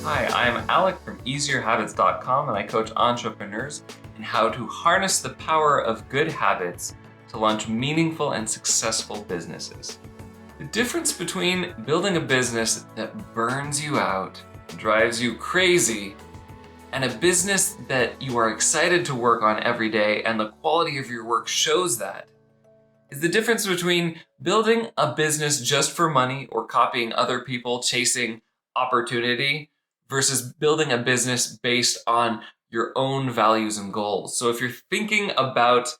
Hi, I'm Alec from easierhabits.com and I coach entrepreneurs in how to harness the power of good habits to launch meaningful and successful businesses. The difference between building a business that burns you out, drives you crazy, and a business that you are excited to work on every day and the quality of your work shows that is the difference between building a business just for money or copying other people chasing opportunity versus building a business based on your own values and goals. So if you're thinking about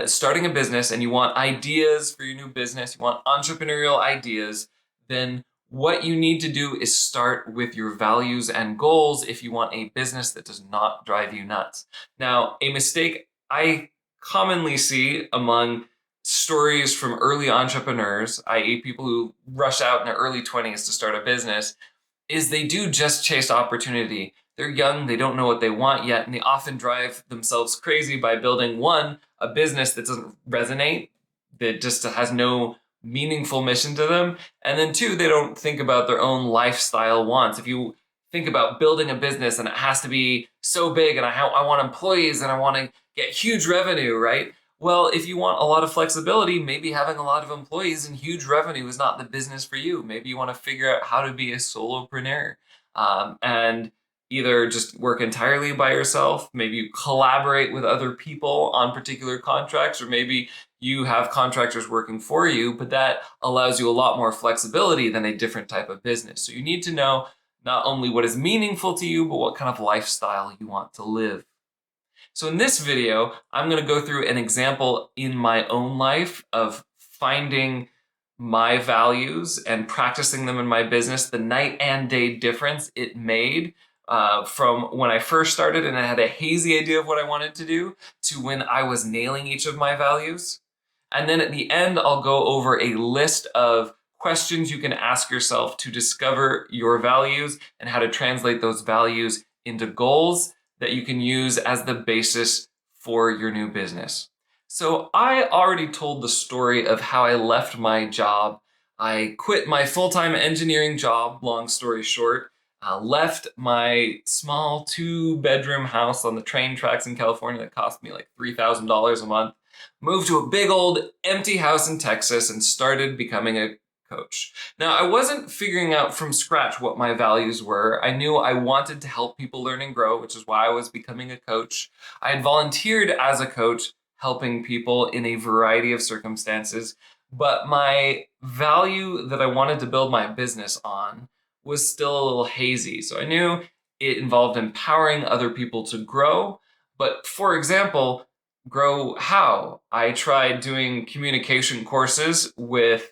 starting a business and you want ideas for your new business, you want entrepreneurial ideas, then what you need to do is start with your values and goals if you want a business that does not drive you nuts. Now, a mistake I commonly see among stories from early entrepreneurs, i.e., people who rush out in their early 20s to start a business, is they do just chase opportunity. They're young, they don't know what they want yet, and they often drive themselves crazy by building one, a business that doesn't resonate, that just has no meaningful mission to them. And then two, they don't think about their own lifestyle wants. If you think about building a business and it has to be so big and I want employees and I want to get huge revenue, right? Well, if you want a lot of flexibility, maybe having a lot of employees and huge revenue is not the business for you. Maybe you want to figure out how to be a solopreneur and either just work entirely by yourself. Maybe you collaborate with other people on particular contracts, or maybe you have contractors working for you, but that allows you a lot more flexibility than a different type of business. So you need to know not only what is meaningful to you, but what kind of lifestyle you want to live. So in this video, I'm going to go through an example in my own life of finding my values and practicing them in my business, the night and day difference it made from when I first started and I had a hazy idea of what I wanted to do to when I was nailing each of my values. And then at the end, I'll go over a list of questions you can ask yourself to discover your values and how to translate those values into goals that you can use as the basis for your new business. So I already told the story of how I left my job. I quit my full-time engineering job, long story short, left my small 2-bedroom house on the train tracks in California that cost me like $3,000 a month, moved to a big old empty house in Texas and started becoming a coach. Now, I wasn't figuring out from scratch what my values were. I knew I wanted to help people learn and grow, which is why I was becoming a coach. I had volunteered as a coach, helping people in a variety of circumstances, but my value that I wanted to build my business on was still a little hazy. So I knew it involved empowering other people to grow, but for example, grow how? I tried doing communication courses with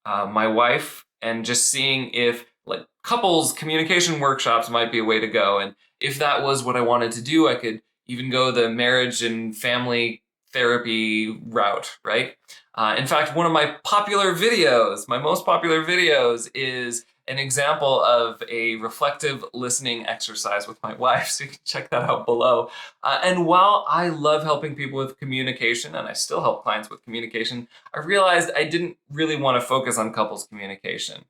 my wife and just seeing if like couples communication workshops might be a way to go. And if that was what I wanted to do, I could even go the marriage and family therapy route, right? In fact, one of my popular videos, my most popular videos, is an example of a reflective listening exercise with my wife. So you can check that out below. And while I love helping people with communication, and I still help clients with communication, I realized I didn't really want to focus on couples communication.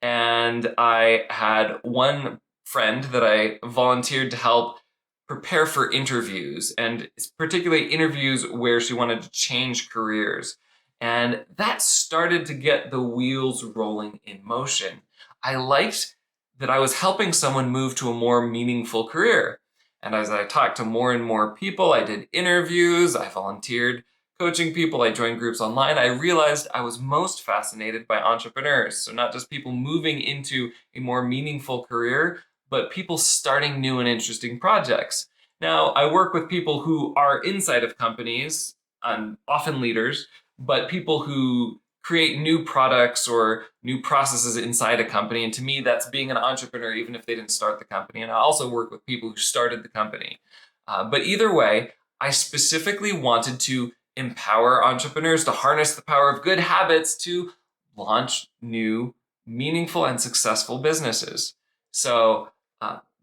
And I had one friend that I volunteered to help prepare for interviews, and particularly interviews where she wanted to change careers. And that started to get the wheels rolling in motion. I liked that I was helping someone move to a more meaningful career. And as I talked to more and more people, I did interviews, I volunteered coaching people, I joined groups online, I realized I was most fascinated by entrepreneurs. So not just people moving into a more meaningful career, but people starting new and interesting projects. Now, I work with people who are inside of companies, often leaders, but people who create new products or new processes inside a company. And to me, that's being an entrepreneur, even if they didn't start the company. And I also work with people who started the company. But either way, I specifically wanted to empower entrepreneurs to harness the power of good habits to launch new, meaningful, and successful businesses. So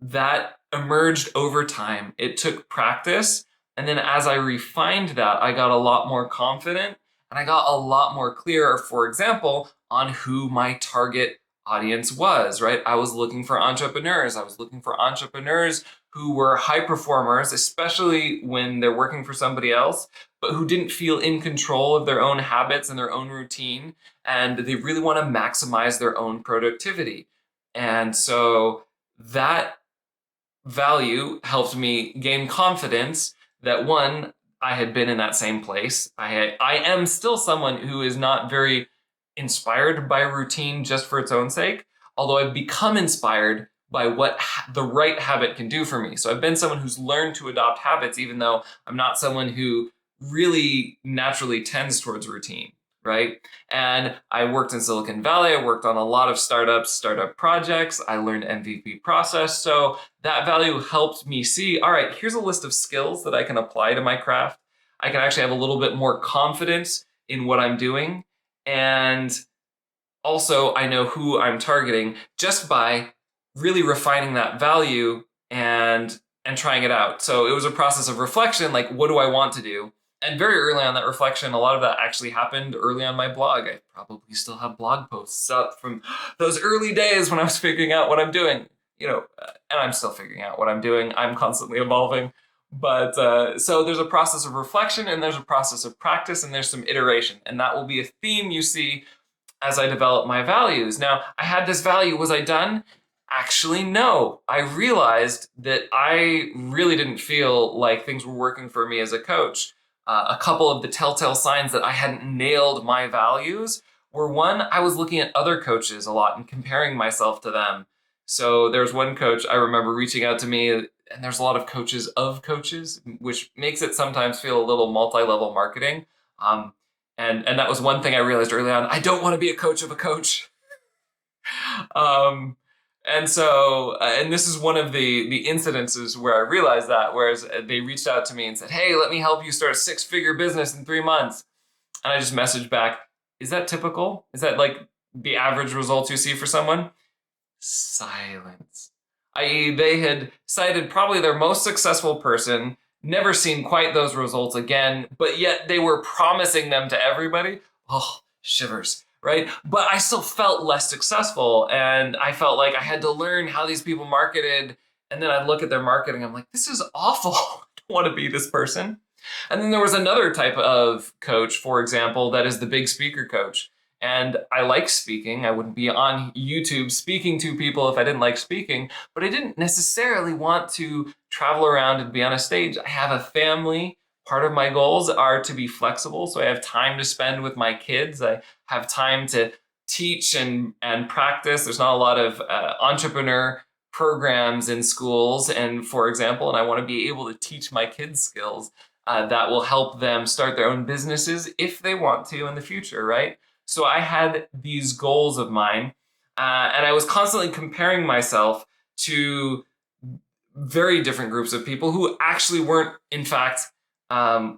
that emerged over time. It took practice. And then as I refined that, I got a lot more confident and I got a lot more clear, for example, on who my target audience was, right? I was looking for entrepreneurs. I was looking for entrepreneurs who were high performers, especially when they're working for somebody else, but who didn't feel in control of their own habits and their own routine. And they really want to maximize their own productivity. And so that value helped me gain confidence that one, I had been in that same place. I am still someone who is not very inspired by routine just for its own sake, although I've become inspired by what the right habit can do for me. So I've been someone who's learned to adopt habits, even though I'm not someone who really naturally tends towards routine, right? And I worked in Silicon Valley. I worked on a lot of startup projects. I learned MVP process. So that value helped me see, all right, here's a list of skills that I can apply to my craft. I can actually have a little bit more confidence in what I'm doing. And also, I know who I'm targeting just by really refining that value and trying it out. So it was a process of reflection, like, what do I want to do? And very early on that reflection, a lot of that actually happened early on my blog. I probably still have blog posts up from those early days when I was figuring out what I'm doing, and I'm still figuring out what I'm doing. I'm constantly evolving. But so there's a process of reflection and there's a process of practice and there's some iteration. And that will be a theme you see as I develop my values. Now, I had this value. Was I done? Actually, no. I realized that I really didn't feel like things were working for me as a coach. A couple of the telltale signs that I hadn't nailed my values were, one, I was looking at other coaches a lot and comparing myself to them. So there's one coach I remember reaching out to me, and there's a lot of coaches of coaches, which makes it sometimes feel a little multi-level marketing. And that was one thing I realized early on. I don't want to be a coach of a coach. And so, and this is one of the incidences where I realized that, whereas they reached out to me and said, hey, let me help you start a 6-figure business in 3 months. And I just messaged back, is that typical? Is that like the average results you see for someone? Silence. I.e., they had cited probably their most successful person, never seen quite those results again, but yet they were promising them to everybody. Oh, shivers. Right? But I still felt less successful, and I felt like I had to learn how these people marketed, and then I'd look at their marketing, I'm like, this is awful. I don't want to be this person. And then there was another type of coach, for example, that is the big speaker coach. And I like speaking. I wouldn't be on YouTube speaking to people if I didn't like speaking, but I didn't necessarily want to travel around and be on a stage. I have a family. Part of my goals are to be flexible, so I have time to spend with my kids. I have time to teach and practice. There's not a lot of entrepreneur programs in schools, and for example, and I want to be able to teach my kids skills that will help them start their own businesses if they want to in the future, right? So I had these goals of mine, and I was constantly comparing myself to very different groups of people who actually weren't, in fact,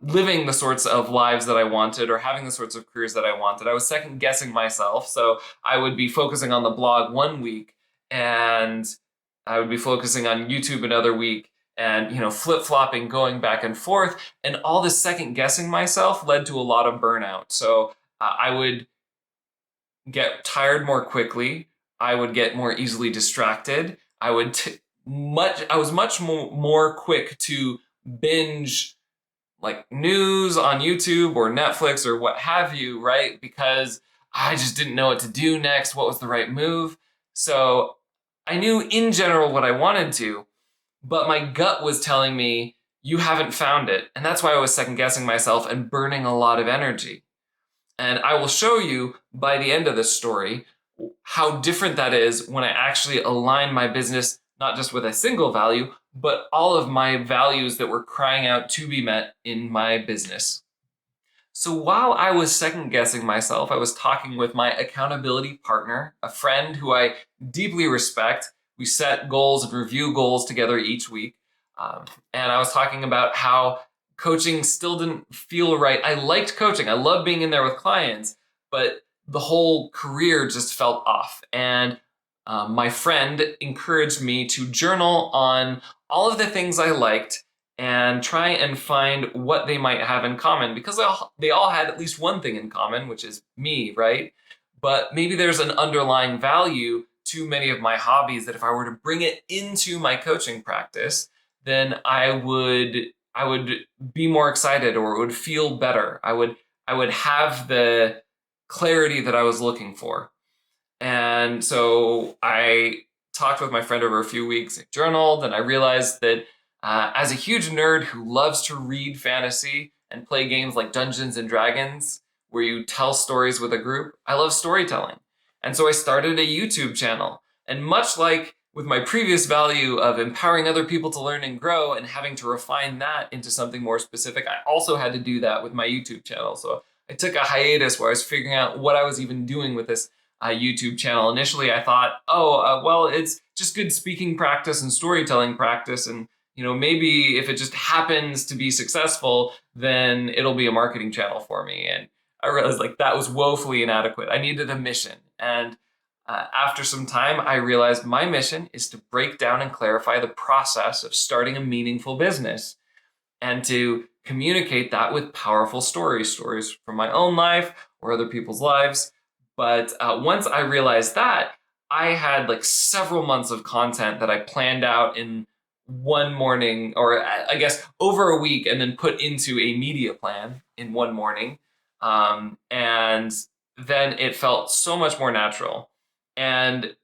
living the sorts of lives that I wanted or having the sorts of careers that I wanted. I was second guessing myself. So I would be focusing on the blog one week and I would be focusing on YouTube another week and, flip-flopping, going back and forth. And all this second guessing myself led to a lot of burnout. So I would get tired more quickly. I would get more easily distracted. I was much more quick to binge like news on YouTube or Netflix or what have you, right? Because I just didn't know what to do next. What was the right move? So I knew in general what I wanted to, but my gut was telling me, you haven't found it. And that's why I was second guessing myself and burning a lot of energy. And I will show you by the end of this story how different that is when I actually align my business, not just with a single value, but all of my values that were crying out to be met in my business. So while I was second guessing myself, I was talking with my accountability partner, a friend who I deeply respect. We set goals and review goals together each week. And I was talking about how coaching still didn't feel right. I liked coaching. I loved being in there with clients, but the whole career just felt off. And my friend encouraged me to journal on all of the things I liked and try and find what they might have in common, because they all had at least one thing in common, which is me, right? but maybe there's an underlying value to many of my hobbies that if I were to bring it into my coaching practice, then I would be more excited, or it would feel better. I would have the clarity that I was looking for. And so I talked with my friend over a few weeks, I journaled, and I realized that as a huge nerd who loves to read fantasy and play games like Dungeons and Dragons, where you tell stories with a group, I love storytelling. And so I started a YouTube channel. And much like with my previous value of empowering other people to learn and grow and having to refine that into something more specific, I also had to do that with my YouTube channel. So I took a hiatus where I was figuring out what I was even doing with this YouTube channel. Initially, I thought, well, it's just good speaking practice and storytelling practice. And, maybe if it just happens to be successful, then it'll be a marketing channel for me. And I realized that was woefully inadequate. I needed a mission. And after some time, I realized my mission is to break down and clarify the process of starting a meaningful business and to communicate that with powerful stories from my own life or other people's lives. But once I realized that, I had several months of content that I planned out in one morning, or I guess over a week, and then put into a media plan in one morning. And then it felt so much more natural. And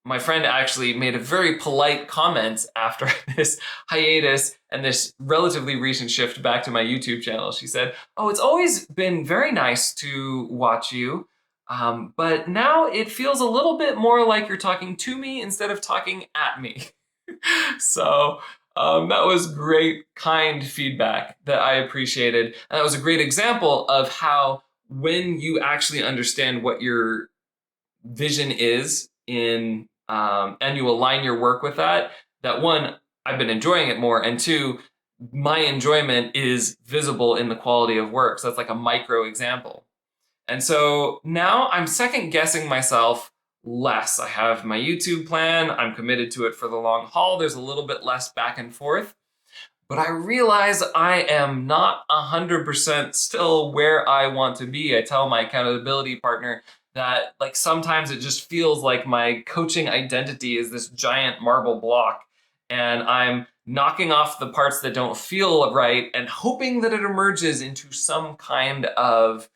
my friend actually made a very polite comment after this hiatus and this relatively recent shift back to my YouTube channel. She said, "Oh, it's always been very nice to watch you. But now it feels a little bit more like you're talking to me instead of talking at me." So that was great, kind feedback that I appreciated. And that was a great example of how when you actually understand what your vision is and you align your work with that, one, I've been enjoying it more, and two, my enjoyment is visible in the quality of work. So that's like a micro example. And so now I'm second guessing myself less. I have my YouTube plan. I'm committed to it for the long haul. There's a little bit less back and forth, but I realize I am not 100% still where I want to be. I tell my accountability partner that sometimes it just feels like my coaching identity is this giant marble block, and I'm knocking off the parts that don't feel right and hoping that it emerges into some kind of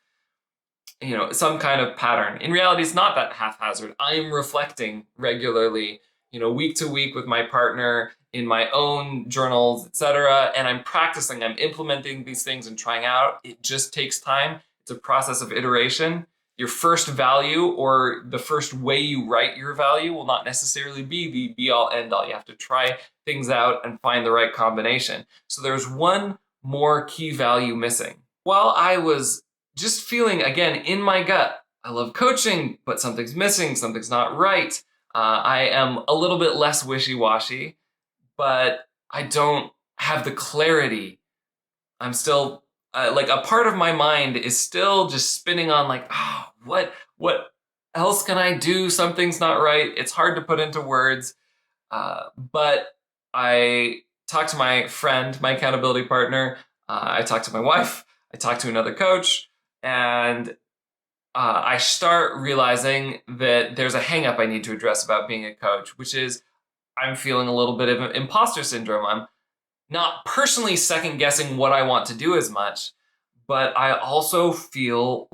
pattern. In reality, it's not that haphazard. I am reflecting regularly, week to week with my partner in my own journals, etc. And I'm practicing, I'm implementing these things and trying out. It just takes time. It's a process of iteration. Your first value or the first way you write your value will not necessarily be the be all end all. You have to try things out and find the right combination. So there's one more key value missing. While I was just feeling, again, in my gut, I love coaching, but something's missing, something's not right. I am a little bit less wishy-washy, but I don't have the clarity. I'm still, a part of my mind is still just spinning on what else can I do? Something's not right. It's hard to put into words. But I talked to my friend, my accountability partner. I talked to my wife. I talked to another coach. And I start realizing that there's a hang up I need to address about being a coach, which is I'm feeling a little bit of imposter syndrome. I'm not personally second guessing what I want to do as much, but I also feel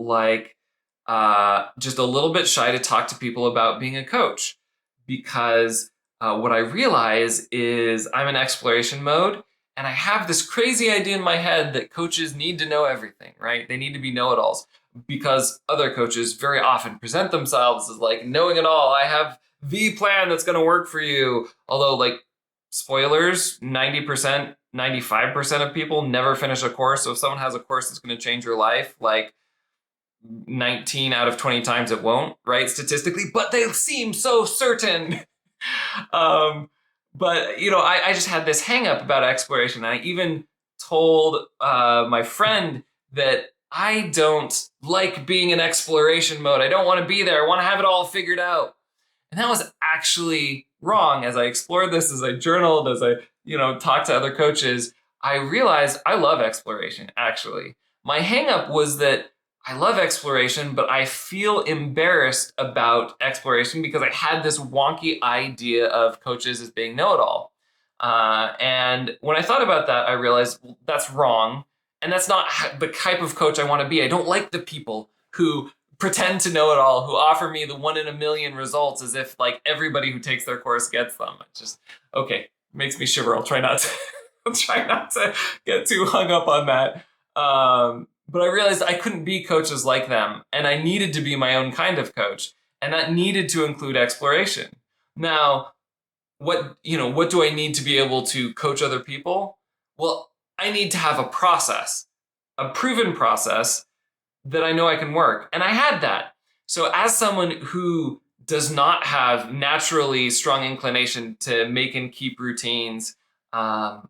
just a little bit shy to talk to people about being a coach, because what I realize is I'm in exploration mode. And I have this crazy idea in my head that coaches need to know everything, right? They need to be know-it-alls, because other coaches very often present themselves as knowing it all. I have the plan that's going to work for you. Although spoilers, 90%, 95% of people never finish a course. So if someone has a course that's going to change your life, 19 out of 20 times it won't, right? Statistically, but they seem so certain. But, I just had this hang up about exploration. I even told my friend that I don't like being in exploration mode. I don't want to be there. I want to have it all figured out. And that was actually wrong. As I explored this, as I journaled, as I, talked to other coaches, I realized I love exploration, actually. My hang up was that I love exploration, but I feel embarrassed about exploration because I had this wonky idea of coaches as being know-it-all. And when I thought about that, I realized, well, that's wrong. And that's not the type of coach I want to be. I don't like the people who pretend to know it all, who offer me the 1 in a million results as if like everybody who takes their course gets them. It's just, okay, makes me shiver. I'll try not to, I'll try not to get too hung up on that. But I realized I couldn't be coaches like them, and I needed to be my own kind of coach, and that needed to include exploration. Now, what do I need to be able to coach other people? Well, I need to have a process, a proven process that I know I can work. And I had that. So as someone who does not have naturally strong inclination to make and keep routines, I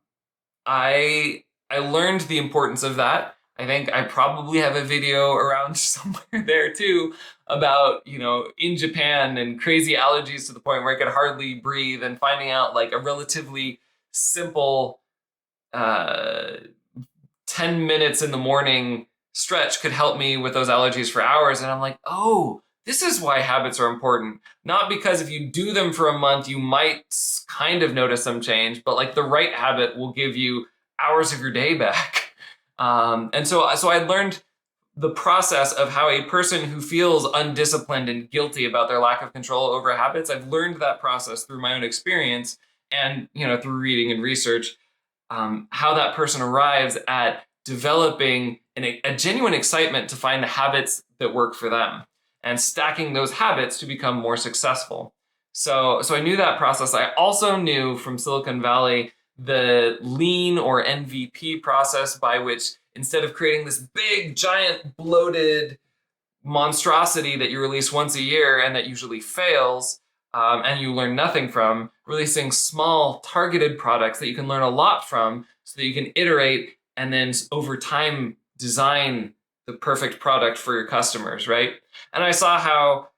learned the importance of that. I think I probably have a video around somewhere there too about, in Japan and crazy allergies to the point where I could hardly breathe, and finding out like a relatively simple uh, 10 minutes in the morning stretch could help me with those allergies for hours. And I'm like, oh, this is why habits are important. Not because if you do them for a month, you might kind of notice some change, but like the right habit will give you hours of your day back. And so I learned the process of how a person who feels undisciplined and guilty about their lack of control over habits, I've learned that process through my own experience and, through reading and research, how that person arrives at developing a genuine excitement to find the habits that work for them and stacking those habits to become more successful. So I knew that process. I also knew from Silicon Valley the lean or MVP process, by which instead of creating this big, giant, bloated monstrosity that you release once a year and that usually fails, and you learn nothing from, releasing small targeted products that you can learn a lot from so that you can iterate and then over time design the perfect product for your customers, right? And I saw how,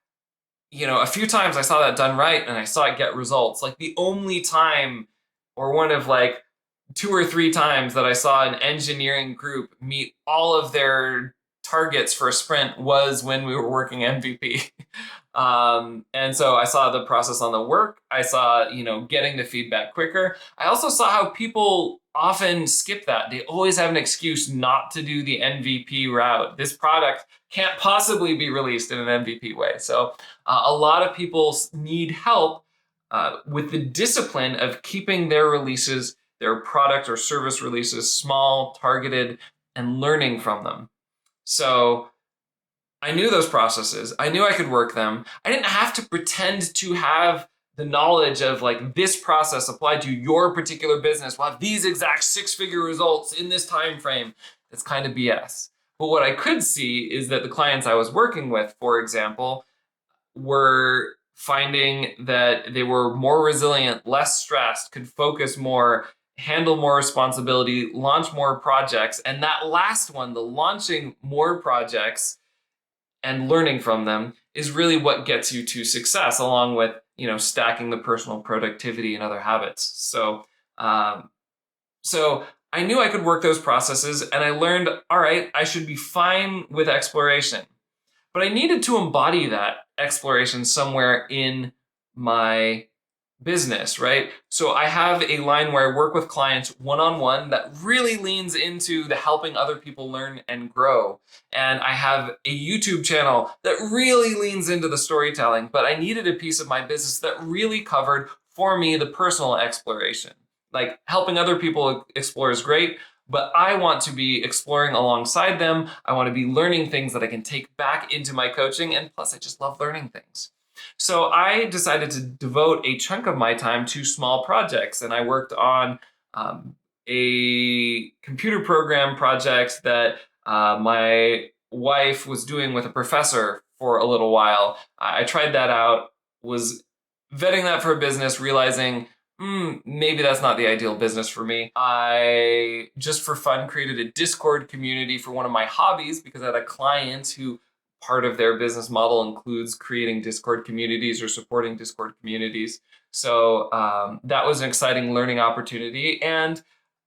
a few times I saw that done right and I saw it get results. Like the only time, or one of like 2 or 3 times that I saw an engineering group meet all of their targets for a sprint was when we were working MVP. And so I saw the process on the work. I saw, getting the feedback quicker. I also saw how people often skip that. They always have an excuse not to do the MVP route. This product can't possibly be released in an MVP way. So a lot of people need help with the discipline of keeping their releases, their product or service releases, small, targeted, and learning from them. So I knew those processes. I knew I could work them. I didn't have to pretend to have the knowledge of like this process applied to your particular business will have these exact 6-figure results in this time frame. That's kind of BS. But what I could see is that the clients I was working with, for example, were finding that they were more resilient, less stressed, could focus more, handle more responsibility, launch more projects. And that last one, the launching more projects and learning from them, is really what gets you to success, along with, stacking the personal productivity and other habits. So I knew I could work those processes, and I learned, all right, I should be fine with exploration. But I needed to embody that exploration somewhere in my business, right? So I have a line where I work with clients one-on-one that really leans into the helping other people learn and grow. And I have a YouTube channel that really leans into the storytelling, but I needed a piece of my business that really covered for me the personal exploration. Like helping other people explore is great, but I want to be exploring alongside them. I want to be learning things that I can take back into my coaching. And plus, I just love learning things. So I decided to devote a chunk of my time to small projects. And I worked on a computer program project that my wife was doing with a professor for a little while. I tried that out, was vetting that for a business, realizing maybe that's not the ideal business for me. I, just for fun, created a Discord community for one of my hobbies because I had a client who part of their business model includes creating Discord communities or supporting Discord communities. So that was an exciting learning opportunity. And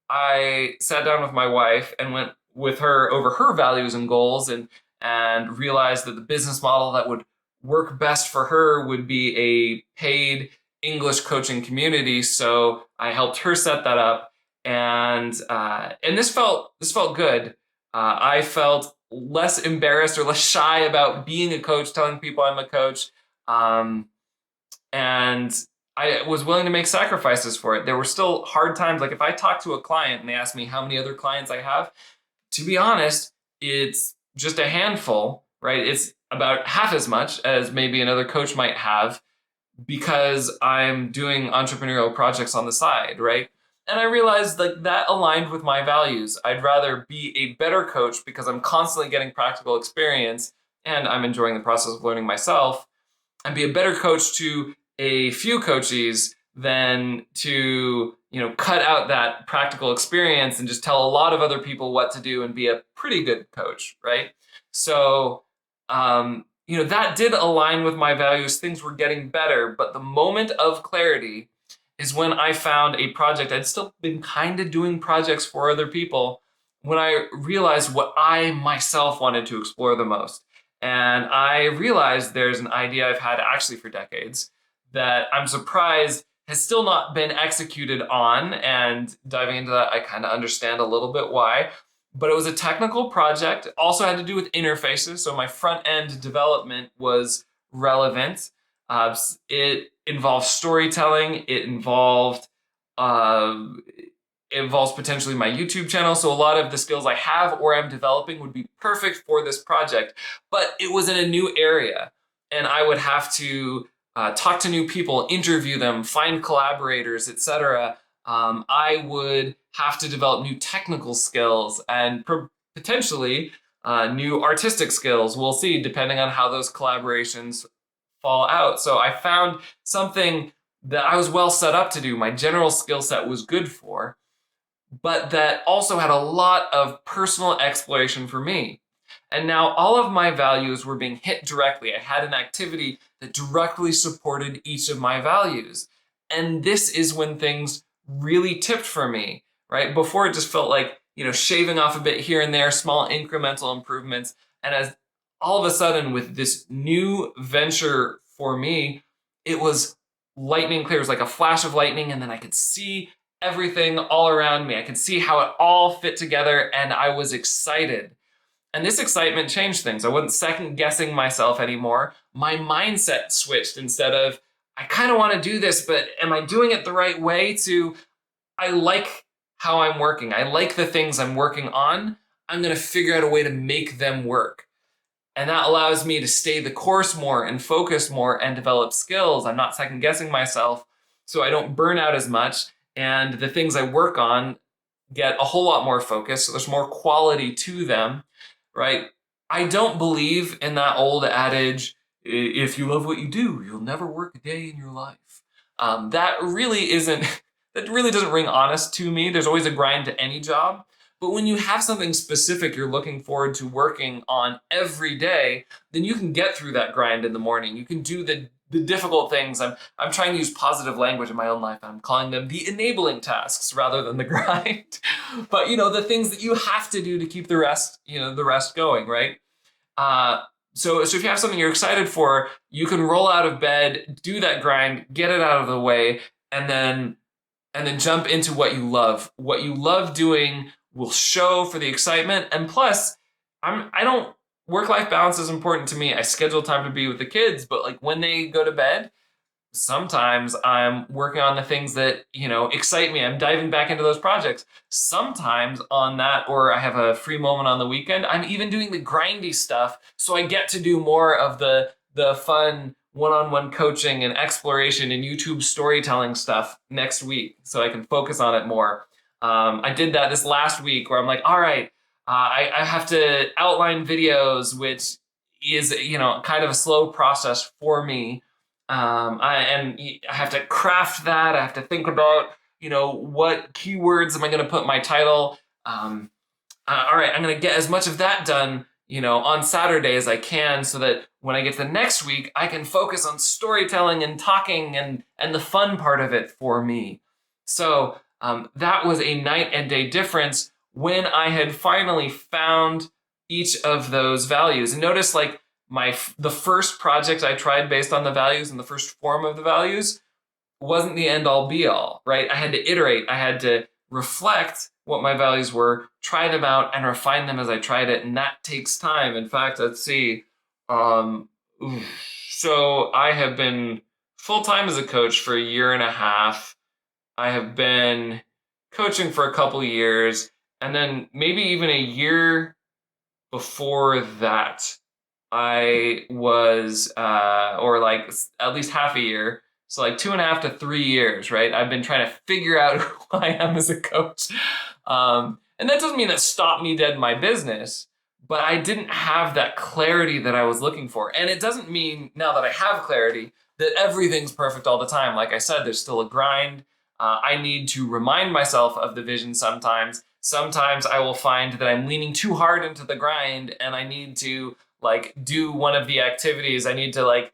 I sat down with my wife and went with her over her values and goals, and and realized that the business model that would work best for her would be a paid English coaching community. So I helped her set that up, and this felt good. I felt less embarrassed or less shy about being a coach, telling people I'm a coach, and I was willing to make sacrifices for it. There were still hard times. Like if I talk to a client and they ask me how many other clients I have, to be honest, it's just a handful, right? It's about half as much as maybe another coach might have, because I'm doing entrepreneurial projects on the side, right? And I realized like that aligned with my values. I'd rather be a better coach because I'm constantly getting practical experience and I'm enjoying the process of learning myself, and be a better coach to a few coaches than to, cut out that practical experience and just tell a lot of other people what to do and be a pretty good coach, right? So, that did align with my values. Things were getting better, but the moment of clarity is when I found a project. I'd still been kind of doing projects for other people when I realized what I myself wanted to explore the most. And I realized there's an idea I've had actually for decades that I'm surprised has still not been executed on. And diving into that, I kind of understand a little bit why. But it was a technical project. It also had to do with interfaces. So my front end development was relevant. It involved storytelling. It involves potentially my YouTube channel. So a lot of the skills I have or am developing would be perfect for this project. But it was in a new area, and I would have to talk to new people, interview them, find collaborators, etc. I would have to develop new technical skills and potentially new artistic skills. We'll see, depending on how those collaborations fall out. So I found something that I was well set up to do. My general skill set was good for, but that also had a lot of personal exploration for me. And now all of my values were being hit directly. I had an activity that directly supported each of my values. And this is when things really tipped for me, right? Before it just felt like, shaving off a bit here and there, small incremental improvements. And as all of a sudden with this new venture for me, it was lightning clear. It was like a flash of lightning, and then I could see everything all around me. I could see how it all fit together, and I was excited. And this excitement changed things. I wasn't second guessing myself anymore. My mindset switched. Instead of, I kind of want to do this, but am I doing it the right way, to, I like how I'm working. I like the things I'm working on. I'm going to figure out a way to make them work. And that allows me to stay the course more and focus more and develop skills. I'm not second guessing myself, so I don't burn out as much. And the things I work on get a whole lot more focus. So there's more quality to them, right? I don't believe in that old adage, if you love what you do, you'll never work a day in your life. That really doesn't ring honest to me. There's always a grind to any job. But when you have something specific you're looking forward to working on every day, then you can get through that grind in the morning. You can do the difficult things. I'm trying to use positive language in my own life. I'm calling them the enabling tasks rather than the grind. But the things that you have to do to keep the rest going, right? So if you have something you're excited for, you can roll out of bed, do that grind, get it out of the way, and then jump into what you love. What you love doing will show for the excitement. And plus, work-life balance is important to me. I schedule time to be with the kids, but like when they go to bed, sometimes I'm working on the things that, excite me. I'm diving back into those projects. Sometimes on that, or I have a free moment on the weekend, I'm even doing the grindy stuff. So I get to do more of the fun one-on-one coaching and exploration and YouTube storytelling stuff next week, so I can focus on it more. I did that this last week where I'm like, all right, I have to outline videos, which is, kind of a slow process for me. I have to craft that. I have to think about, what keywords am I going to put in my title? All right, I'm going to get as much of that done, on Saturday as I can, so that when I get to the next week, I can focus on storytelling and talking and the fun part of it for me. So that was a night and day difference when I had finally found each of those values. And notice like the first project I tried based on the values and the first form of the values wasn't the end all be all, right? I had to iterate. I had to reflect what my values were, try them out, and refine them as I tried it. And that takes time. In fact, let's see. Um, so I have been full-time as a coach for a year and a half. I have been coaching for a couple years, and then maybe even a year before that, I was, or like at least half a year, so like 2.5 to 3 years, right? I've been trying to figure out who I am as a coach. And that doesn't mean that stopped me dead in my business, but I didn't have that clarity that I was looking for. And it doesn't mean now that I have clarity that everything's perfect all the time. Like I said, there's still a grind. I need to remind myself of the vision sometimes. Sometimes I will find that I'm leaning too hard into the grind and I need to like do one of the activities. I need to like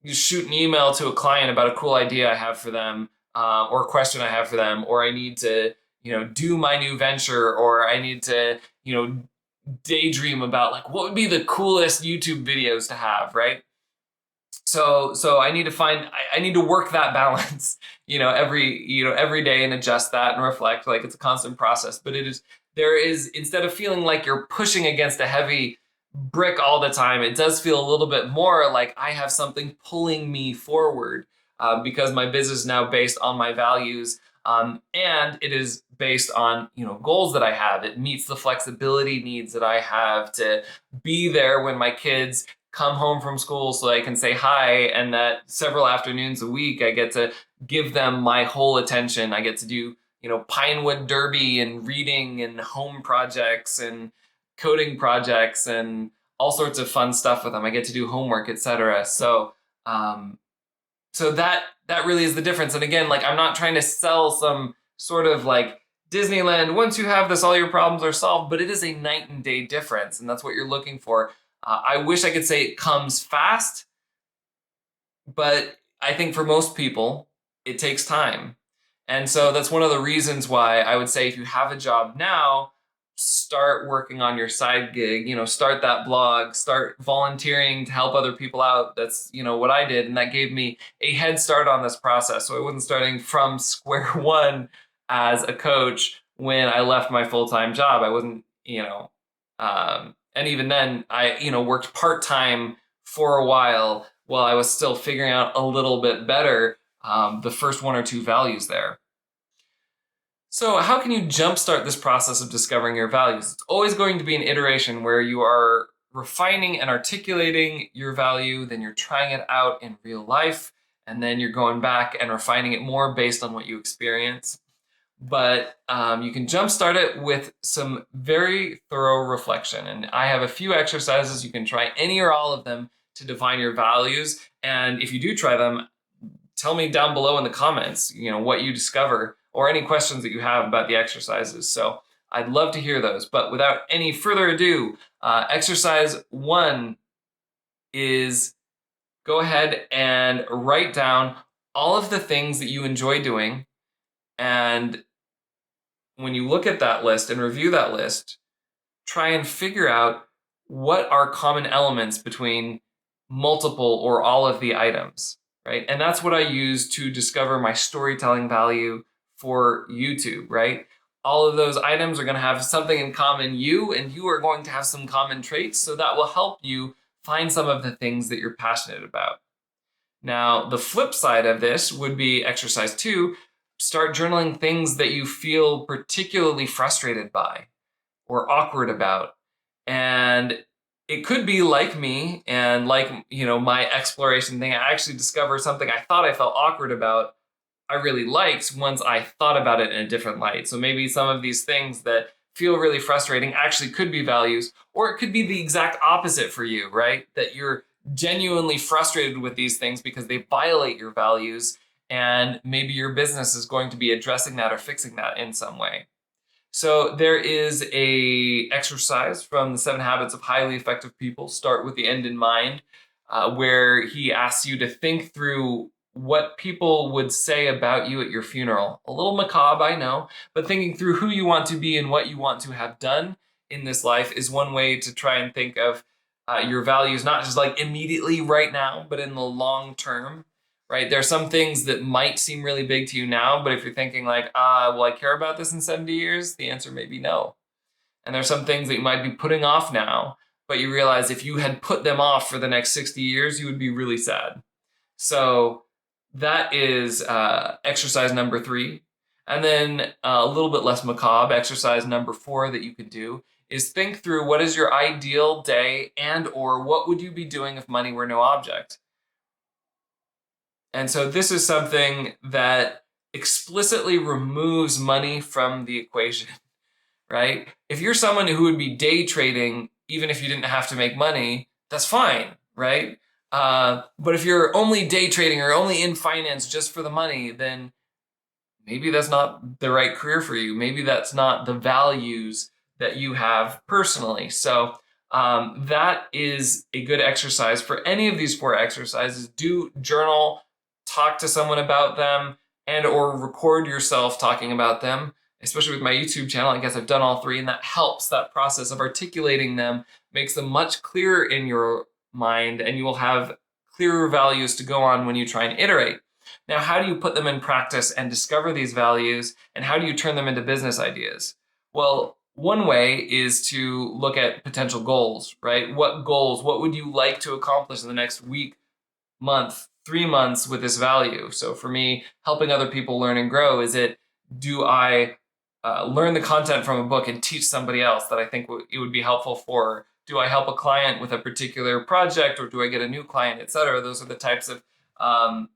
shoot an email to a client about a cool idea I have for them, or a question I have for them, or I need to, do my new venture, or I need to, daydream about like what would be the coolest YouTube videos to have, right? So I need to I need to work that balance, every day and adjust that and reflect. Like it's a constant process, but there is, instead of feeling like you're pushing against a heavy brick all the time, it does feel a little bit more like I have something pulling me forward, because my business is now based on my values, and it is based on goals that I have. It meets the flexibility needs that I have to be there when my kids come home from school so I can say hi, and that several afternoons a week I get to give them my whole attention. I get to do Pinewood Derby and reading and home projects and coding projects and all sorts of fun stuff with them. I get to do homework, etc. So that really is the difference. And again, like I'm not trying to sell some sort of like Disneyland, once you have this, all your problems are solved, but it is a night and day difference, and that's what you're looking for. I wish I could say it comes fast, but I think for most people, it takes time. And so that's one of the reasons why I would say if you have a job now, start working on your side gig, start that blog, start volunteering to help other people out. That's, what I did. And that gave me a head start on this process. So I wasn't starting from square one as a coach when I left my full-time job. I wasn't, and even then I, worked part-time for a while I was still figuring out a little bit better the first 1 or 2 values there. So how can you jumpstart this process of discovering your values? It's always going to be an iteration where you are refining and articulating your value, then you're trying it out in real life, and then you're going back and refining it more based on what you experience. But you can jumpstart it with some very thorough reflection. And I have a few exercises. You can try any or all of them to define your values. And if you do try them, tell me down below in the comments, what you discover or any questions that you have about the exercises. So I'd love to hear those. But without any further ado, exercise 1 is go ahead and write down all of the things that you enjoy doing. And when you look at that list and review that list, try and figure out what are common elements between multiple or all of the items, right? And that's what I use to discover my storytelling value for YouTube, right? All of those items are going to have something in common, and you are going to have some common traits, so that will help you find some of the things that you're passionate about. Now, the flip side of this would be exercise 2. Start journaling things that you feel particularly frustrated by or awkward about. And it could be like me and like, my exploration thing. I actually discovered something I thought I felt awkward about, I really liked once I thought about it in a different light. So maybe some of these things that feel really frustrating actually could be values, or it could be the exact opposite for you, right? That you're genuinely frustrated with these things because they violate your values, and maybe your business is going to be addressing that or fixing that in some way. So there is a exercise from the 7 Habits of Highly Effective People, Start with the End in Mind, where he asks you to think through what people would say about you at your funeral. A little macabre, I know, but thinking through who you want to be and what you want to have done in this life is one way to try and think of your values, not just like immediately right now, but in the long term, right? There are some things that might seem really big to you now, but if you're thinking like, will I care about this in 70 years? The answer may be no. And there's some things that you might be putting off now, but you realize if you had put them off for the next 60 years, you would be really sad. So that is exercise number 3. And then a little bit less macabre, exercise number 4 that you could do is think through what is your ideal day and or what would you be doing if money were no object? And so this is something that explicitly removes money from the equation, right? If you're someone who would be day trading, even if you didn't have to make money, that's fine, right? But if you're only day trading or only in finance just for the money, then maybe that's not the right career for you. Maybe that's not the values that you have personally. So that is a good exercise for any of these 4 exercises. Do journal, talk to someone about them, and or record yourself talking about them. Especially with my YouTube channel, I guess I've done all 3, and that helps. That process of articulating them makes them much clearer in your mind, and you will have clearer values to go on when you try and iterate. Now, how do you put them in practice and discover these values, and how do you turn them into business ideas? Well, one way is to look at potential goals, right? What goals, what would you like to accomplish in the next week, month, 3 months with this value? So for me, helping other people learn and grow, do I learn the content from a book and teach somebody else that I think it would be helpful for? Do I help a client with a particular project, or do I get a new client, etc.? Those are the types of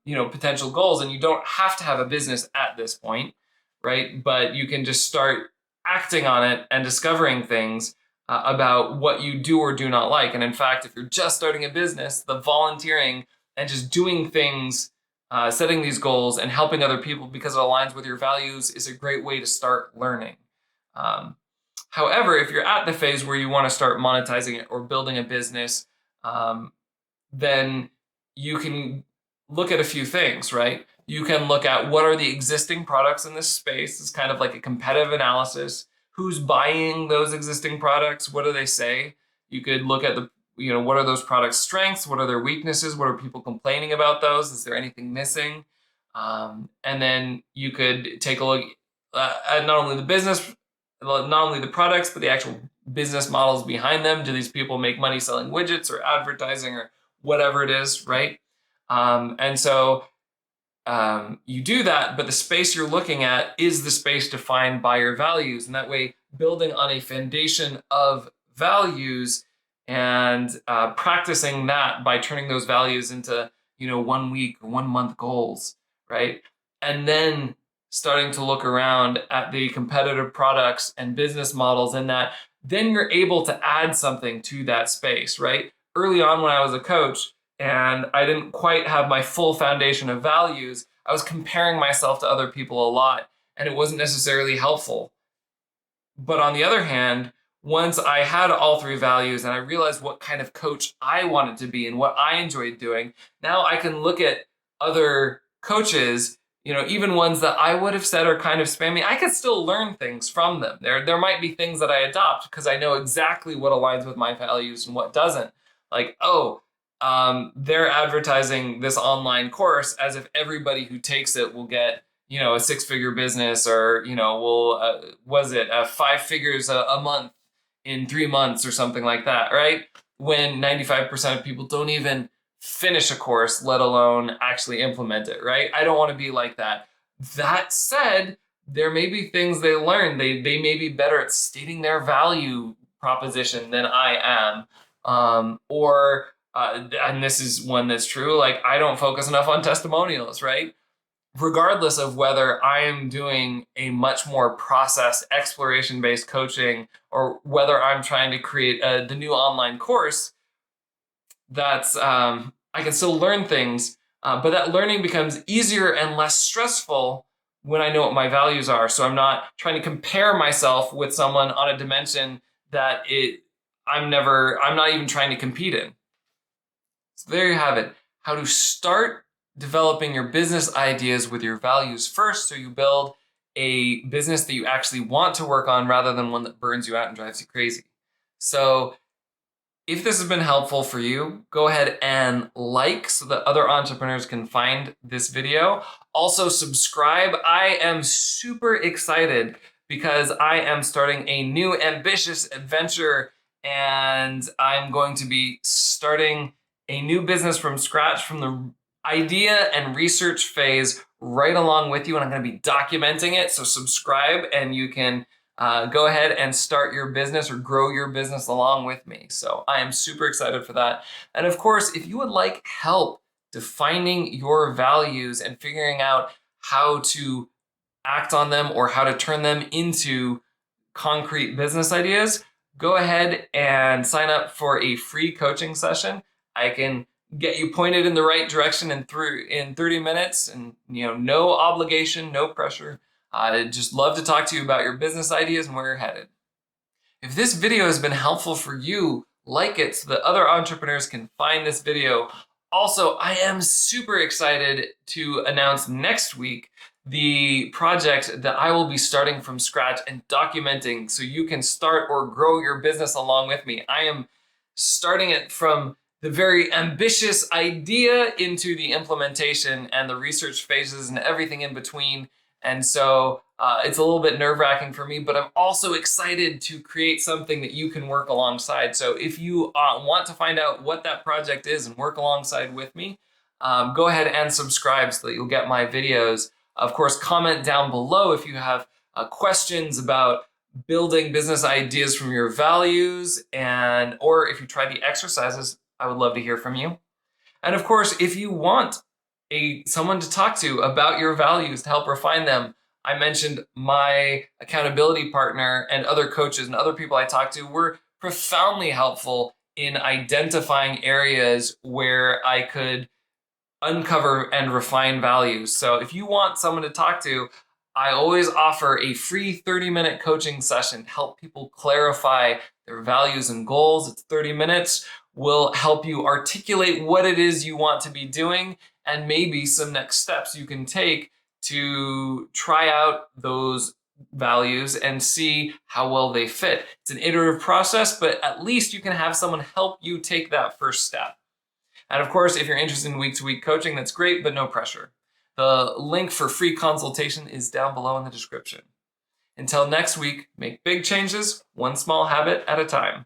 potential goals. And you don't have to have a business at this point, right? But you can just start acting on it and discovering things about what you do or do not like. And in fact, if you're just starting a business, the volunteering and just doing things, setting these goals and helping other people because it aligns with your values is a great way to start learning. However, if you're at the phase where you want to start monetizing it or building a business, then you can look at a few things, right? You can look at what are the existing products in this space. It's kind of like a competitive analysis. Who's buying those existing products? What do they say? You could look at what are those products' strengths? What are their weaknesses? What are people complaining about those? Is there anything missing? And then you could take a look at not only the products, but the actual business models behind them. Do these people make money selling widgets or advertising or whatever it is, right? And so you do that, but the space you're looking at is the space defined by your values. And that way, building on a foundation of values and practicing that by turning those values into 1 week or 1 month goals, right? And then starting to look around at the competitive products and business models in that, then you're able to add something to that space, right? Early on when I was a coach and I didn't quite have my full foundation of values, I was comparing myself to other people a lot, and it wasn't necessarily helpful. But on the other hand, once I had all 3 values and I realized what kind of coach I wanted to be and what I enjoyed doing, now I can look at other coaches, even ones that I would have said are kind of spammy. I could still learn things from them. There might be things that I adopt because I know exactly what aligns with my values and what doesn't. Like, they're advertising this online course as if everybody who takes it will get a 6-figure business, or was it 5 figures a month in 3 months or something like that, right? When 95% of people don't even finish a course, let alone actually implement it, right? I don't want to be like that. That said, there may be things they learn. They may be better at stating their value proposition than I am. And this is one that's true, like I don't focus enough on testimonials, right? Regardless of whether I am doing a much more process exploration-based coaching or whether I'm trying to create the new online course, that's I can still learn things, but that learning becomes easier and less stressful when I know what my values are. So I'm not trying to compare myself with someone on a dimension that I'm not even trying to compete in. So there you have it. How to start developing your business ideas with your values first, so you build a business that you actually want to work on rather than one that burns you out and drives you crazy. So if this has been helpful for you, go ahead and like so that other entrepreneurs can find this video. Also subscribe. I am super excited because I am starting a new ambitious adventure, and I'm going to be starting a new business from scratch, from the idea and research phase right along with you, and I'm going to be documenting it. So subscribe and you can go ahead and start your business or grow your business along with me. So I am super excited for that. And of course, if you would like help defining your values and figuring out how to act on them or how to turn them into concrete business ideas, go ahead and sign up for a free coaching session. I can get you pointed in the right direction in 30 minutes, and no obligation, no pressure. I'd just love to talk to you about your business ideas and where you're headed. If this video has been helpful for you, like it so that other entrepreneurs can find this video. Also, I am super excited to announce next week the project that I will be starting from scratch and documenting so you can start or grow your business along with me. I am starting it from the very ambitious idea into the implementation and the research phases and everything in between. And so it's a little bit nerve-wracking for me, but I'm also excited to create something that you can work alongside. So if you want to find out what that project is and work alongside with me, go ahead and subscribe so that you'll get my videos. Of course, comment down below if you have questions about building business ideas from your values, or if you try the exercises, I would love to hear from you. And of course, if you want someone to talk to about your values to help refine them, I mentioned my accountability partner and other coaches and other people I talk to were profoundly helpful in identifying areas where I could uncover and refine values. So if you want someone to talk to, I always offer a free 30-minute coaching session to help people clarify their values and goals. It's 30 minutes. We'll help you articulate what it is you want to be doing and maybe some next steps you can take to try out those values and see how well they fit. It's an iterative process, but at least you can have someone help you take that first step. And of course, if you're interested in week-to-week coaching, that's great, but no pressure. The link for free consultation is down below in the description. Until next week, make big changes, one small habit at a time.